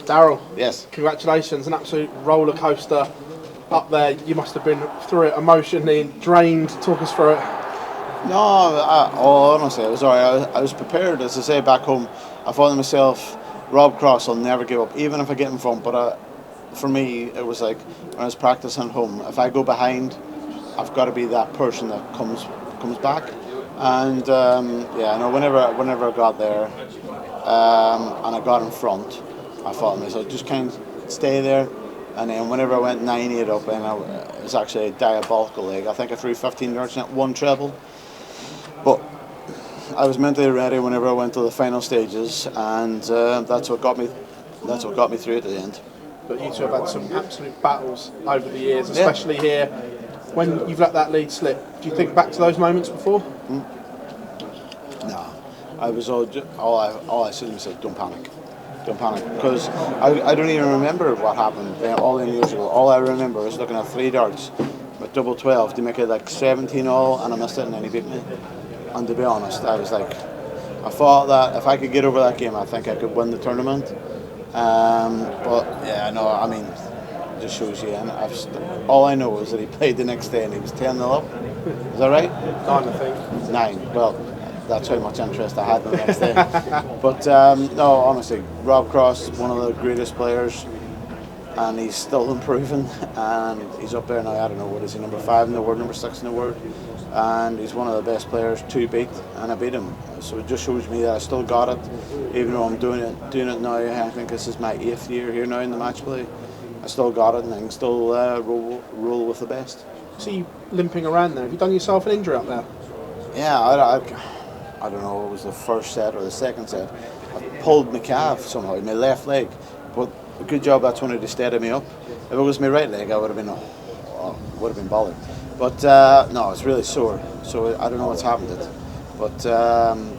Daryl, Yes. congratulations, an absolute roller coaster up there. You must have been through it emotionally drained. Talk us through it. No, honestly, it was alright. I was prepared. As I say, back home, I thought to myself, Rob Cross will never give up, even if I get in front. But for me, it was like when I was practicing at home, if I go behind, I've got to be that person that comes back. And yeah, no, whenever I got there and I got in front, I thought to myself, just kind of stay there. And then whenever I went 9-8 up, and it was actually a diabolical leg. I think I threw 15 yards and one treble. But I was mentally ready whenever I went to the final stages, and that's what got me. That's what got me through at the end. But you two have had some absolute battles over the years, especially here. When you've let that lead slip, do you think back to those moments before? No, I was all I said to myself, don't panic, because I don't even remember what happened all them years ago. All I remember is looking at 3 darts with double 12 to make it like 17 all, and I missed it, and then he beat me. And to be honest, I was like, I thought that if I could get over that game, I think I could win the tournament. But yeah, no, I mean, it just shows you. And all I know is that he played the next day and he was 10-0 up. Is that right? 9, I think. 9. Well, that's how much interest I had the next day. But no, honestly, Rob Cross, one of the greatest players, and he's still improving. And he's up there now. I don't know, what is he, number 5 in the world, number 6 in the world. And he's one of the best players to beat, and I beat him. So it just shows me that I still got it, even though I'm doing it now. I think this is my 8th year here now in the match play. I still got it, and I can still roll with the best. See you limping around there. Have you done yourself an injury up there? Yeah, I don't know. It was the first set or the second set. I pulled my calf somehow, my left leg. But a good job that's when it steadied me up. If it was my right leg, I would have been bothered. But no, it's really sore, so I don't know what's happened to it. But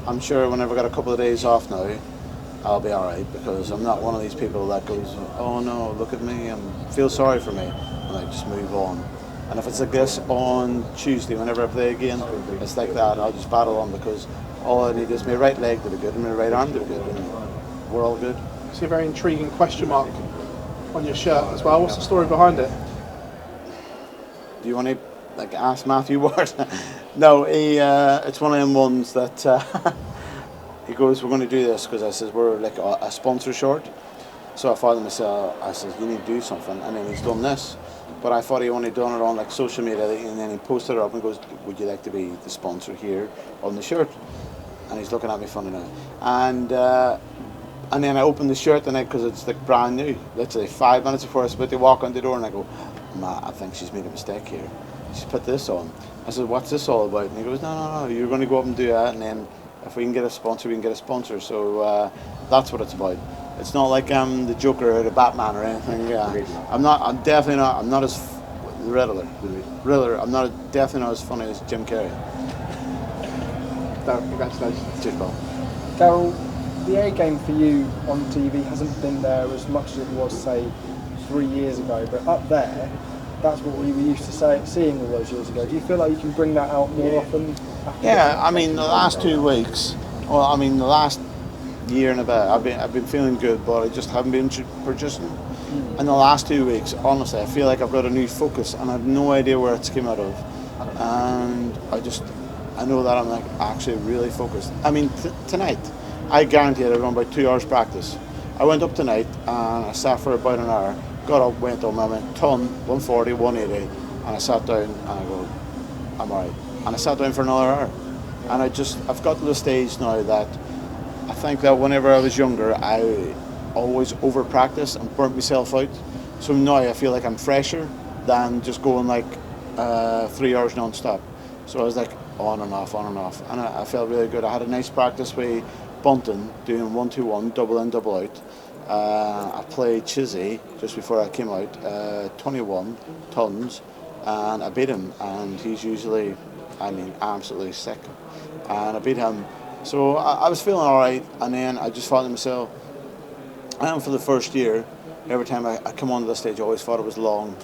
I'm sure whenever I got a couple of days off now, I'll be alright, because I'm not one of these people that goes, oh no, look at me, and feel sorry for me, and I just move on. And if it's like this on Tuesday, whenever I play again, it's like that, I'll just battle on, because all I need is my right leg to be good and my right arm to be good, and we're all good. I see a very intriguing question mark on your shirt as well. What's the story behind it? Do you want to ask Matthew Ward? No, it's one of them ones that he goes, we're going to do this, because I says we're like a sponsor short. So I thought to myself, I said, you need to do something, and then he's done this. But I thought he only done it on like social media, and then he posted it up and goes, would you like to be the sponsor here on the shirt? And he's looking at me funny now. And then I opened the shirt tonight, because it's like brand new. Literally 5 minutes before I was about to walk on the door, and I go, Matt, I think she's made a mistake here. She's put this on. I said, what's this all about? And he goes, no, you're going to go up and do that, and then if we can get a sponsor, we can get a sponsor. So that's what it's about. It's not like I'm the Joker or the Batman or anything. I'm definitely not. I'm not as Riddler. Definitely not as funny as Jim Carrey. Daryl, congratulations. Cheers, Paul. Daryl, the A game for you on TV hasn't been there as much as it was, say, 3 years ago, but up there, that's what we were used to seeing all those years ago. Do you feel like you can bring that out more often? Yeah, I mean, the last 2 weeks, the last year and a bit, I've been feeling good, but I just haven't been producing. And the last 2 weeks, honestly, I feel like I've got a new focus, and I have no idea where it's came out of. And I know that I'm like actually really focused. I mean, tonight, I guarantee I've done about 2 hours practice. I went up tonight and I sat for about an hour. Got up, went on, I went ton, 140, 180, and I sat down and I go, I'm alright. And I sat down for another hour. And I've got to the stage now that I think that whenever I was younger, I always over practice and burnt myself out. So now I feel like I'm fresher than just going like 3 hours non-stop. So I was like on and off. And I felt really good. I had a nice practice with bunting, doing 1-2-1, double in, double out. I played Chizzy just before I came out, 21 tons, and I beat him, and he's usually, absolutely sick, and I beat him. So I was feeling alright, and then I just thought to myself, for the first year, every time I come onto the stage, I always thought it was long,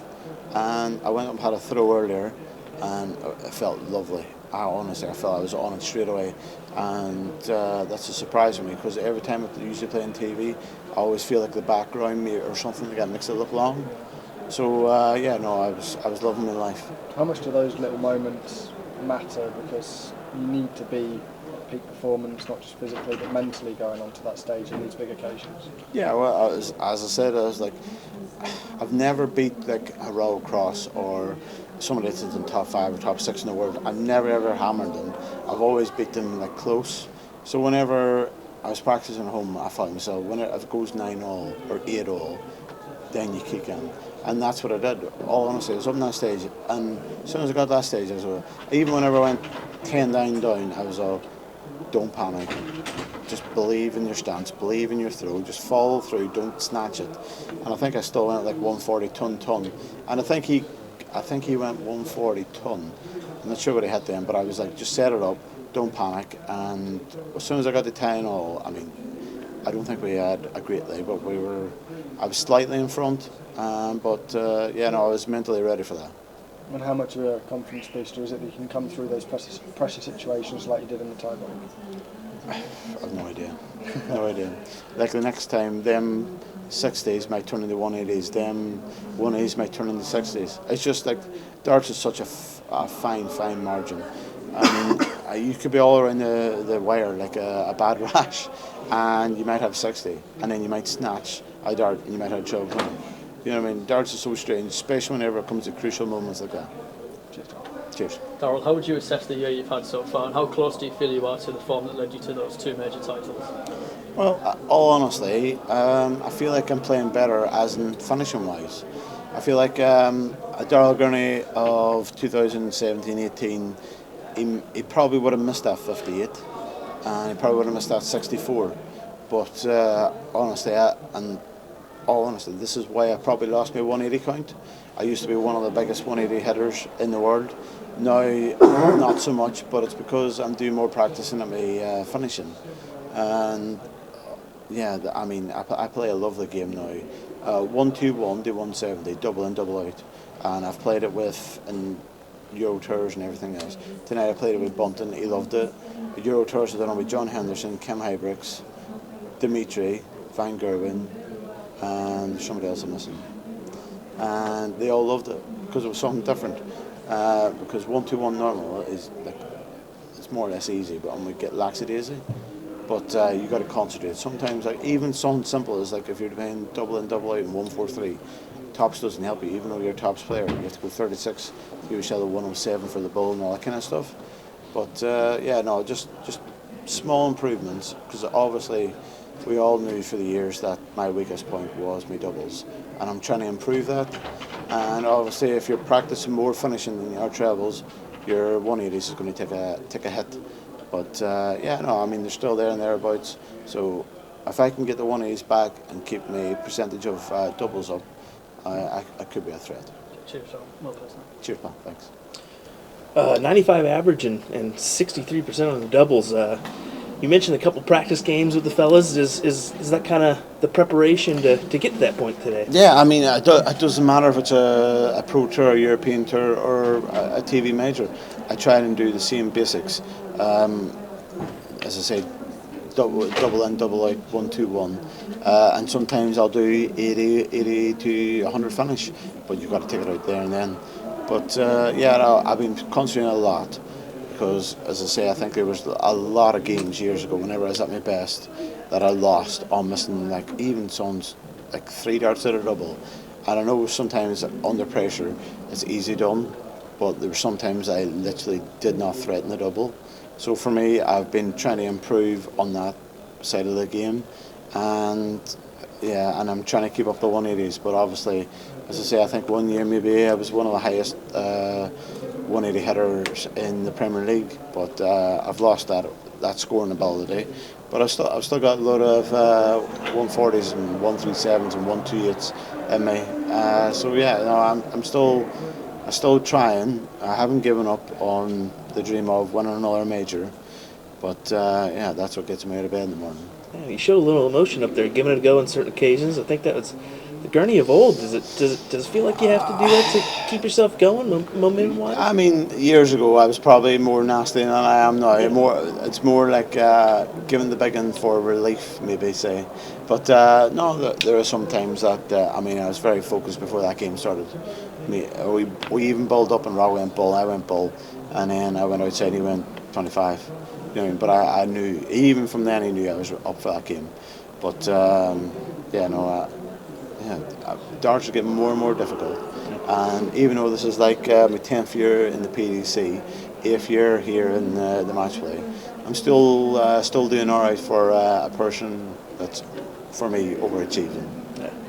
and I went up and had a throw earlier, and it felt lovely. Honestly, I felt I was on it straight away, and that's a surprise for me, because every time I usually play on TV, I always feel like the background me or something like that makes it look long. So I was loving my life. How much do those little moments matter? Because you need to be at peak performance, not just physically but mentally, going onto that stage in these big occasions. Yeah, well, as I said, I was like, I've never beat like a row cross or somebody that's in top 5 or top 6 in the world. I've never ever hammered them. I've always beat them like close. So whenever I was practicing at home, I thought to myself, if it goes 9-all or 8-all, then you kick in. And that's what I did. All honestly, I was up on that stage, and as soon as I got that stage, I was all, even whenever I went 10 down, I was all, don't panic. Just believe in your stance, believe in your throw, just follow through, don't snatch it. And I think I still went like 140 ton. And I think he went 140 ton. I'm not sure what he hit then, but I was like, just set it up, don't panic. And as soon as I got the 10-all, I mean, I don't think we had a great day, but I was slightly in front. I was mentally ready for that. And how much of a confidence booster is it that you can come through those pressure situations like you did in the tie break? I've no idea. No idea. Like the next time, them 60s might turn into 180s, them 180s might turn into 60s. It's just like darts is such a fine margin. I mean, you could be all around the wire like a bad rash, and you might have 60, and then you might snatch a dart and you might have 12. You know what I mean? Darts are so strange, especially whenever it comes to crucial moments like that. Cheers. Darryl, how would you assess the year you've had so far, and how close do you feel you are to the form that led you to those 2 major titles? Well, all honestly, I feel like I'm playing better as in finishing wise. I feel like Daryl Gurney of 2017-18, he probably would have missed that 58, and he probably would have missed that 64. But honestly, this is why I probably lost my 180 count. I used to be one of the biggest 180 hitters in the world. Now, not so much, but it's because I'm doing more practicing at my finishing. And I play a lovely game now. 1-2-1 to 170, double in, double out. And I've played it with in Euro Tours and everything else. Tonight I played it with Bunton, he loved it. Euro Tours I've done it with John Henderson, Kim Hybricks, Dimitri, Van Gerwen, and somebody else I'm missing, and they all loved it because it was something different. Because 1-2-1 normal is like it's more or less easy, but I'm gonna get lackadaisy. But you got to concentrate. Sometimes, like even something simple as like if you're playing double in, double out in 1-4-3, tops doesn't help you. Even though you're a tops player, you have to go 36, give yourself a 107 for the ball and all that kind of stuff. But just small improvements, because obviously we all knew for the years that my weakest point was my doubles, and I'm trying to improve that. And obviously, if you're practicing more finishing than your trebles, your 180s is going to take a hit. But they're still there and thereabouts. So if I can get the 180s back and keep my percentage of doubles up, I could be a threat. Cheers, well played. Cheers, pal. Thanks. 95 average and 63% on the doubles. You mentioned a couple practice games with the fellas. Is that kind of the preparation to get to that point today? Yeah, I mean, it doesn't matter if it's a pro tour, a European tour, or a TV major. I try and do the same basics. As I say, double in, double out, 1-2-1. And sometimes I'll do 80 to 100 finish, but you've got to take it out there and then. But I've been concentrating a lot. Because, as I say, I think there was a lot of games years ago, whenever I was at my best, that I lost on missing, like, even songs, like 3 darts at a double. And I know sometimes under pressure it's easy done, but there were sometimes I literally did not threaten the double. So for me, I've been trying to improve on that side of the game, and I'm trying to keep up the 180s. But obviously, as I say, I think one year maybe I was one of the highest 180 hitters in the Premier League, but I've lost that scoring ability. But I've still got a lot of 140s and 137s and 128s in me. I'm still trying. I haven't given up on the dream of winning another major, but that's what gets me out of bed in the morning. Yeah, you showed a little emotion up there, giving it a go on certain occasions. I think that was the Gurney of old. Does it feel like you have to do that to keep yourself going, momentum-wise? I mean, years ago I was probably more nasty than I am now. It's more like giving the big one for relief, maybe say. But no, there are some times that I mean, I was very focused before that game started. We even bowled up and Rob went bull, I went bull, and then I went outside and he went 25. You know what I mean? But I knew, even from then, he knew I was up for that game. But darts are getting more and more difficult. And even though this is like my 10th year in the PDC, 8th year here in the match play, I'm still doing all right for a person that's, for me, overachieving.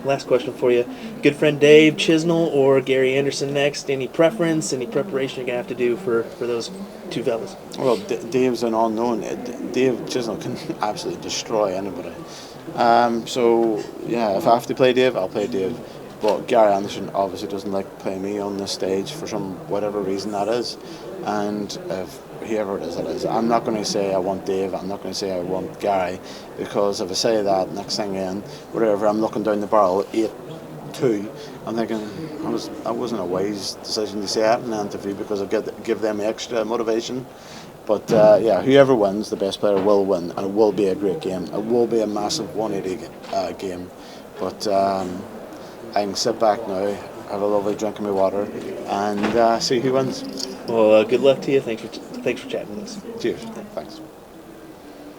Last question for you. Good friend Dave Chisnell or Gary Anderson next? Any preference, any preparation you're going to have to do for those two fellas? Well, Dave's an unknown. Dave Chisnell can absolutely destroy anybody. So, yeah, if I have to play Dave, I'll play Dave. But Gary Anderson obviously doesn't like playing me on this stage for whatever reason that is. And if whoever it is, I'm not going to say I want Dave, I'm not going to say I want Gary, because if I say that, next thing in, whatever, I'm looking down the barrel, 8-2, I'm thinking, that wasn't a wise decision to say that in an interview, because I give them extra motivation. But yeah, whoever wins, the best player will win, and it will be a great game. It will be a massive 180 game. But I can sit back now, have a lovely drink of my water, and see who wins. Well, good luck to you. Thanks for chatting with us. Cheers. Thanks.